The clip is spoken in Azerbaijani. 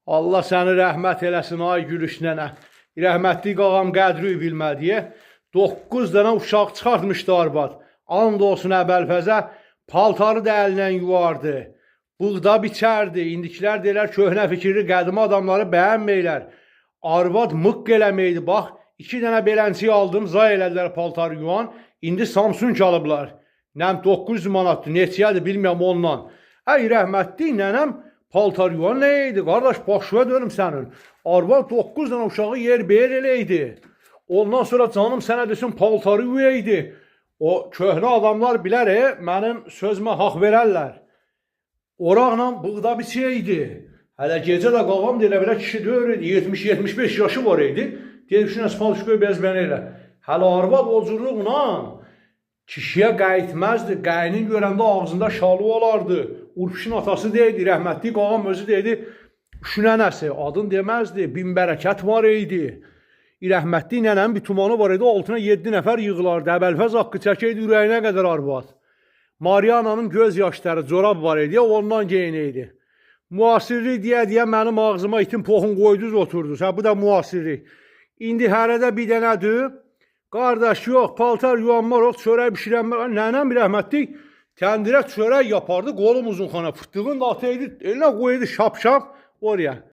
Allah səni rəhmət eləsin ay Gülüş nənə. Rəhmətli qağam qədri bilmədiyə 9 dənə uşaq çıxartmışdı arvad. And olsun əbəlfəzə paltarı da əlinə yuvardı. Buğda biçərdi. İndikilər deyilər köhnə fikirli qədim adamları bəyənməylər. Arvad mıqq eləməydi. Bax 2 dənə belənçiyi aldım, zay elədilər paltarı yuvan. İndi Samsung alıblar. Nəm 900 manatdır, neçəyədir bilmirəm ondan. Ey rəhmətli nənəm paltar yuvan nə idi? Qardaş başına dönüm sənin. Arvad 9 dənə uşağı yer beyer eləydi. Ondan sonra canım sənə desin paltarı yuyaydı. O köhnə adamlar bilər, mənim sözümə haqq verərlər. Oraqla buğda biçəydi. Hələ gecə də qağam deyilə belə kişi deyir, 70-75 yaşı var idi. Deyir ki, nəs palşqoy bezbəni elə. Hələ arvad o cürluqla kişiyə qayıtməzdi. Qayının görəndə ağzında şalı olardı. Urfişin atası deyildi, rəhmətli qağam özü deyildi. Şunə nəsə, adın deməzdi, bin bərəkət var idi. Rəhmətli nənənin bir tumanı var idi, altına 7 nəfər yığılardı. Əbəlfəz haqqı çəkəydi ürəyinə qədər arvad. Mariananın göz yaşları, corab var idi, ondan geyinəydi. Müasirlik deyə mənim ağzıma itin poxun qoyduz oturdunuz. Bu da müasirlik. İndi hərədə bir dənədir. Qardaş yox, paltar yuvanma yox, çörək bişirənmə. Nənəm rəhmətli təndirə çörək yapardı, qolum uzun xana. Fıttığın da ataydı, elinə qoydu şap-şap oraya.